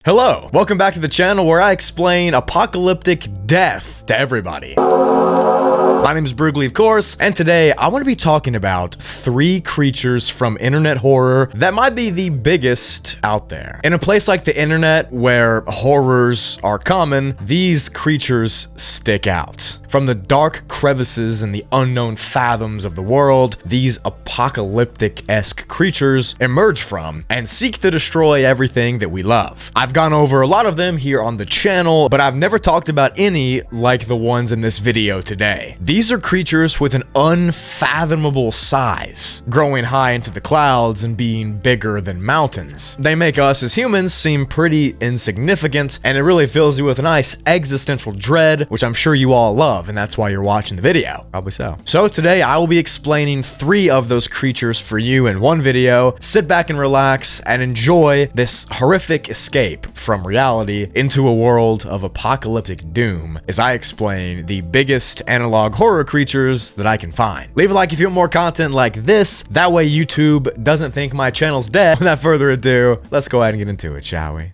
Hello, welcome back to the channel where I explain apocalyptic death to everybody. My name is Brugly, of course, and today I want to be talking about 3 creatures from internet horror that might be the biggest out there. In a place like the internet where horrors are common, these creatures stick out. From the dark crevices and the unknown fathoms of the world, these apocalyptic-esque creatures emerge from and seek to destroy everything that we love. I've gone over a lot of them here on the channel, but I've never talked about any like the ones in this video today. These are creatures with an unfathomable size, growing high into the clouds and being bigger than mountains. They make us as humans seem pretty insignificant, and it really fills you with a nice existential dread, which I'm sure you all love, and that's why you're watching the video. Probably so. So today I will be explaining 3 of those creatures for you in one video. Sit back and relax and enjoy this horrific escape from reality into a world of apocalyptic doom as I explain the biggest analog horror creatures that I can find. Leave a like if you want more content like this. That way YouTube doesn't think my channel's dead. Without further ado, let's go ahead and get into it, shall we?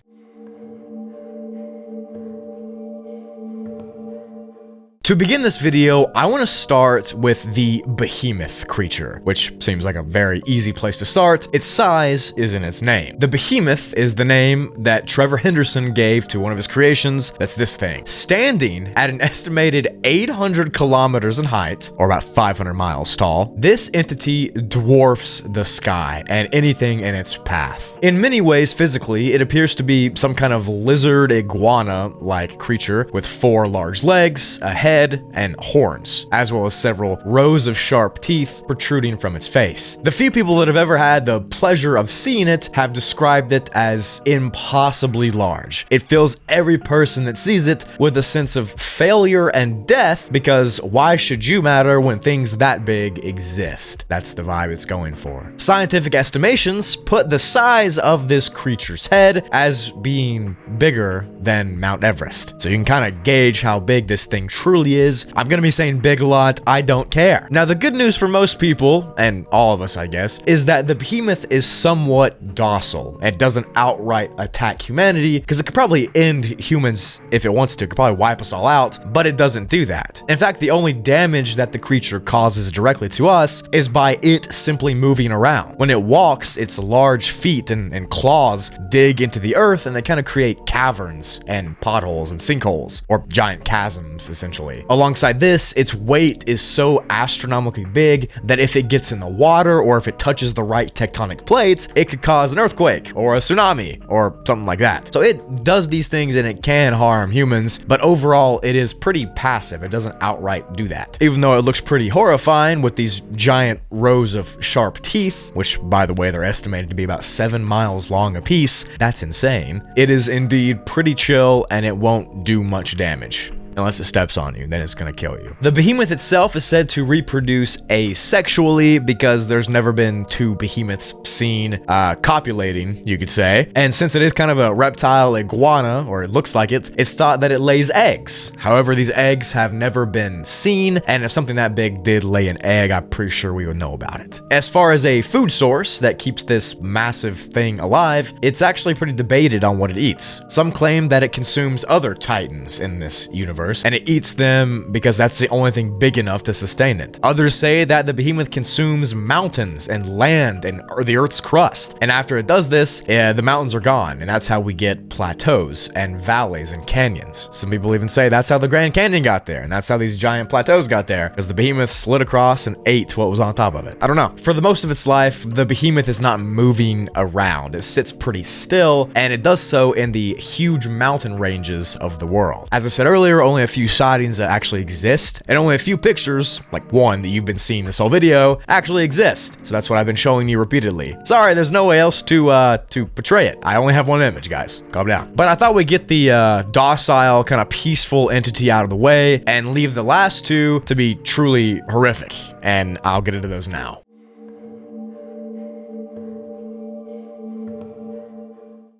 To begin this video, I want to start with the behemoth creature, which seems like a very easy place to start. Its size is in its name. The behemoth is the name that Trevor Henderson gave to one of his creations. That's this thing. Standing at an estimated 800 kilometers in height, or about 500 miles tall, this entity dwarfs the sky and anything in its path. In many ways, physically, it appears to be some kind of lizard iguana-like creature with 4 large legs, a head, and horns, as well as several rows of sharp teeth protruding from its face. The few people that have ever had the pleasure of seeing it have described it as impossibly large. It fills every person that sees it with a sense of failure and death, because why should you matter when things that big exist? That's the vibe it's going for. Scientific estimations put the size of this creature's head as being bigger than Mount Everest. So you can kind of gauge how big this thing truly is. I'm gonna be saying big a lot. I don't care. Now, the good news for most people, and all of us, I guess, is that the behemoth is somewhat docile. It doesn't outright attack humanity, because it could probably end humans if it wants to. It could probably wipe us all out, but it doesn't do that. In fact, the only damage that the creature causes directly to us is by it simply moving around. When it walks, its large feet and claws dig into the earth, and they kind of create caverns and potholes and sinkholes, or giant chasms, essentially. Alongside this, its weight is so astronomically big that if it gets in the water or if it touches the right tectonic plates, it could cause an earthquake or a tsunami or something like that. So it does these things and it can harm humans, but overall it is pretty passive. It doesn't outright do that. Even though it looks pretty horrifying with these giant rows of sharp teeth, which by the way, they're estimated to be about 7 miles long apiece, that's insane. It is indeed pretty chill and it won't do much damage. Unless it steps on you, then it's gonna kill you. The behemoth itself is said to reproduce asexually because there's never been 2 behemoths seen copulating, you could say. And since it is kind of a reptile iguana, or it looks like it, it's thought that it lays eggs. However, these eggs have never been seen, and if something that big did lay an egg, I'm pretty sure we would know about it. As far as a food source that keeps this massive thing alive, it's actually pretty debated on what it eats. Some claim that it consumes other titans in this universe, and it eats them because that's the only thing big enough to sustain it. Others say that the behemoth consumes mountains and land and the earth's crust, and after it does this, the mountains are gone, and that's how we get plateaus and valleys and canyons. Some people even say that's how the Grand Canyon got there, and that's how these giant plateaus got there, because the behemoth slid across and ate what was on top of it. I don't know. For the most of its life, the behemoth is not moving around. It sits pretty still, and it does so in the huge mountain ranges of the world. As I said earlier, only a few sightings that actually exist, and only a few pictures, like one that you've been seeing this whole video, actually exist. So that's what I've been showing you repeatedly. Sorry, there's no way else to portray it. I only have one image, guys. Calm down. But I thought we'd get the docile, kind of peaceful entity out of the way and leave the last 2 to be truly horrific. And I'll get into those now.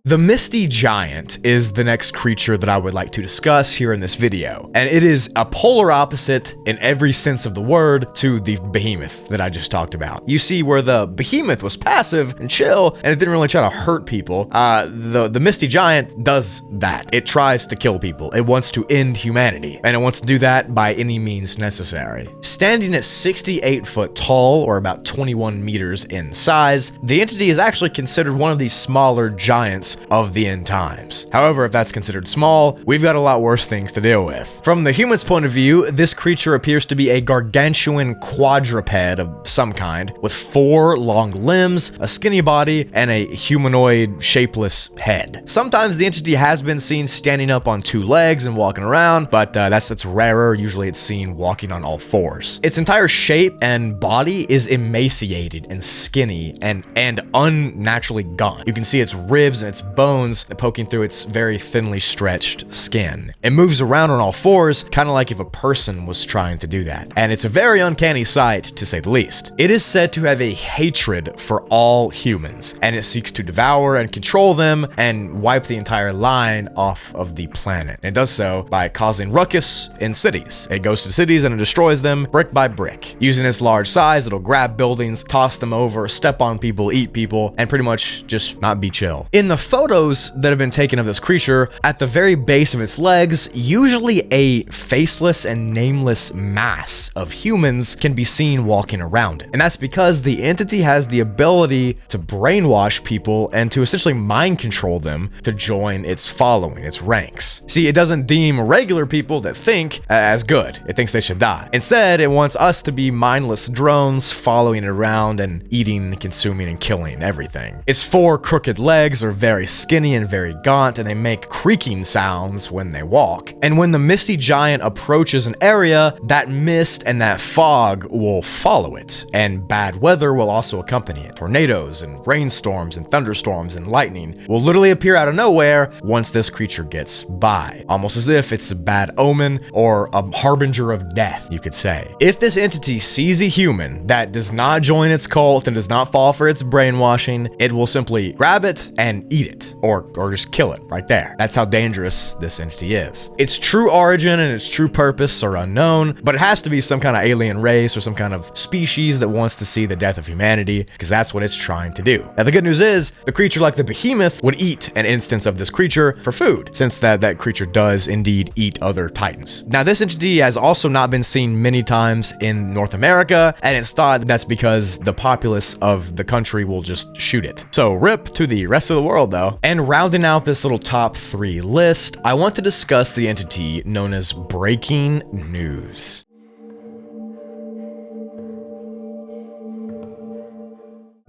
The Misty Giant is the next creature that I would like to discuss here in this video, and it is a polar opposite in every sense of the word to the behemoth that I just talked about. You see, where the behemoth was passive and chill, and it didn't really try to hurt people, the Misty Giant does that. It tries to kill people. It wants to end humanity, and it wants to do that by any means necessary. Standing at 68 foot tall, or about 21 meters in size, the entity is actually considered one of the smaller giants of the end times. However, if that's considered small, we've got a lot worse things to deal with. From the human's point of view, this creature appears to be a gargantuan quadruped of some kind, with 4 long limbs, a skinny body, and a humanoid shapeless head. Sometimes the entity has been seen standing up on 2 legs and walking around, but that's rarer. Usually it's seen walking on all 4s. Its entire shape and body is emaciated and skinny and unnaturally gaunt. You can see its ribs and its bones poking through its very thinly stretched skin. It moves around on all 4s, kind of like if a person was trying to do that. And it's a very uncanny sight, to say the least. It is said to have a hatred for all humans, and it seeks to devour and control them and wipe the entire line off of the planet. And it does so by causing ruckus in cities. It goes to cities and it destroys them brick by brick. Using its large size, it'll grab buildings, toss them over, step on people, eat people, and pretty much just not be chill. In the photos that have been taken of this creature, at the very base of its legs, usually a faceless and nameless mass of humans can be seen walking around it. And that's because the entity has the ability to brainwash people and to essentially mind control them to join its following, its ranks. See, it doesn't deem regular people that think as good. It thinks they should die. Instead, it wants us to be mindless drones following it around and eating, consuming, and killing everything. Its 4 crooked legs are very skinny and very gaunt, and they make creaking sounds when they walk. And when the Misty Giant approaches an area, that mist and that fog will follow it, and bad weather will also accompany it. Tornadoes and rainstorms and thunderstorms and lightning will literally appear out of nowhere once this creature gets by, almost as if it's a bad omen or a harbinger of death, you could say. If this entity sees a human that does not join its cult and does not fall for its brainwashing, it will simply grab it and eat it, or just kill it right there. That's how dangerous this entity is. Its true origin and its true purpose are unknown, but it has to be some kind of alien race or some kind of species that wants to see the death of humanity, because that's what it's trying to do. Now, the good news is, the creature like the behemoth would eat an instance of this creature for food, since that creature does indeed eat other titans. Now, this entity has also not been seen many times in North America, and it's thought that's because the populace of the country will just shoot it. So rip to the rest of the world, though. And rounding out this little top 3 list, I want to discuss the entity known as breaking news.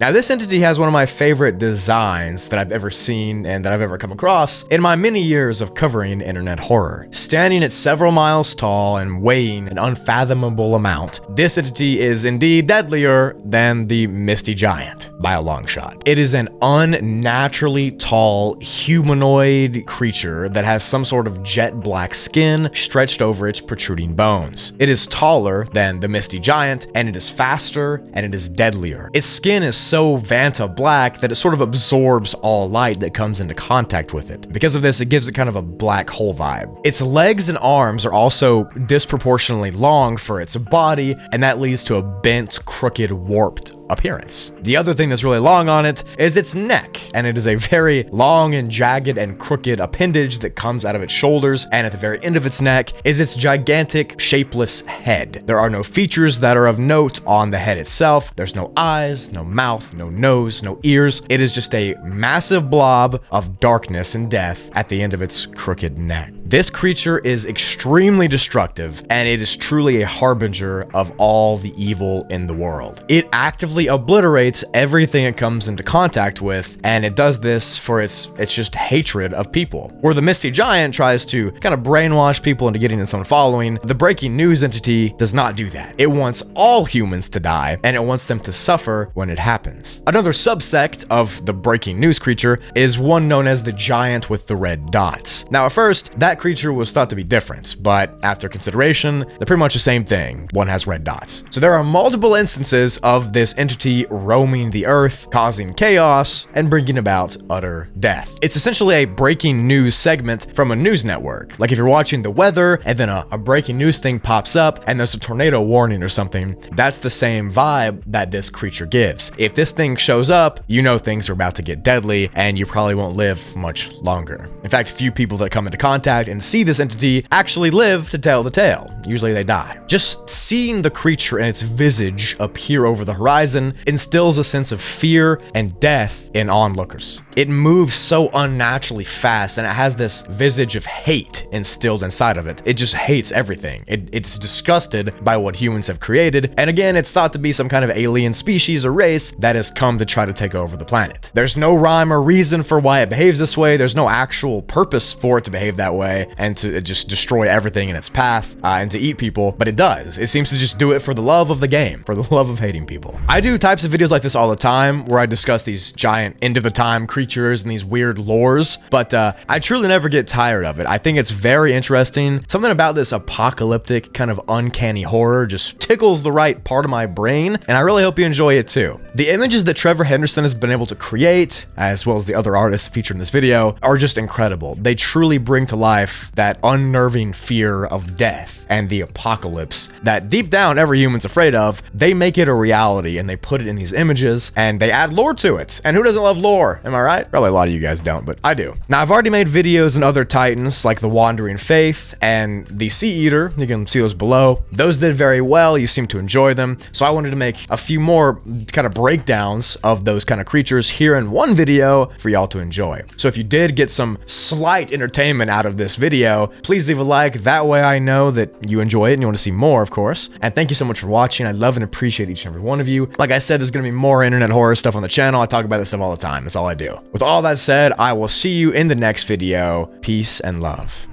Now, this entity has one of my favorite designs that I've ever seen and that I've ever come across in my many years of covering internet horror. Standing at several miles tall and weighing an unfathomable amount, this entity is indeed deadlier than the Misty Giant by a long shot. It is an unnaturally tall humanoid creature that has some sort of jet black skin stretched over its protruding bones. It is taller than the Misty Giant, and it is faster, and it is deadlier. Its skin is so Vanta black that it sort of absorbs all light that comes into contact with it. Because of this, it gives it kind of a black hole vibe. Its legs and arms are also disproportionately long for its body, and that leads to a bent, crooked, warped appearance. The other thing that's really long on it is its neck, and it is a very long and jagged and crooked appendage that comes out of its shoulders, and at the very end of its neck is its gigantic, shapeless head. There are no features that are of note on the head itself. There's no eyes, no mouth, no nose, no ears. It is just a massive blob of darkness and death at the end of its crooked neck. This creature is extremely destructive, and it is truly a harbinger of all the evil in the world. It actively obliterates everything it comes into contact with, and it does this for its just hatred of people. Where the Misty Giant tries to kind of brainwash people into getting its own following, the breaking news entity does not do that. It wants all humans to die, and it wants them to suffer when it happens. Another subsect of the breaking news creature is one known as the Giant with the Red Dots. Now, at first, that that creature was thought to be different, but after consideration, they're pretty much the same thing. One has red dots. So there are multiple instances of this entity roaming the earth, causing chaos, and bringing about utter death. It's essentially a breaking news segment from a news network. Like if you're watching the weather and then a breaking news thing pops up and there's a tornado warning or something, that's the same vibe that this creature gives. If this thing shows up, you know things are about to get deadly and you probably won't live much longer. In fact, few people that come into contact and see this entity actually live to tell the tale. Usually they die. Just seeing the creature and its visage appear over the horizon instills a sense of fear and death in onlookers. It moves so unnaturally fast and it has this visage of hate instilled inside of it. It just hates everything. It's disgusted by what humans have created, and again, it's thought to be some kind of alien species or race that has come to try to take over the planet. There's no rhyme or reason for why it behaves this way. There's no actual purpose for it to behave that way and to just destroy everything in its path and to eat people, but it does. It seems to just do it for the love of the game, for the love of hating people. I do types of videos like this all the time where I discuss these giant end-of-the-time creatures and these weird lores, but I truly never get tired of it. I think it's very interesting. Something about this apocalyptic kind of uncanny horror just tickles the right part of my brain, and I really hope you enjoy it too. The images that Trevor Henderson has been able to create, as well as the other artists featured in this video, are just incredible. They truly bring to life that unnerving fear of death and the apocalypse that deep down every human's afraid of. They make it a reality and they put it in these images and they add lore to it. And who doesn't love lore? Am I right? Probably a lot of you guys don't, but I do. Now, I've already made videos in other titans like the Wandering Faith and the Sea Eater. You can see those below. Those did very well. You seem to enjoy them. So I wanted to make a few more kind of breakdowns of those kind of creatures here in one video for y'all to enjoy. So if you did get some slight entertainment out of this video, please leave a like. That way I know that you enjoy it and you want to see more, of course. And thank you so much for watching. I love and appreciate each and every one of you. Like I said, there's going to be more internet horror stuff on the channel. I talk about this stuff all the time. That's all I do. With all that said, I will see you in the next video. Peace and love.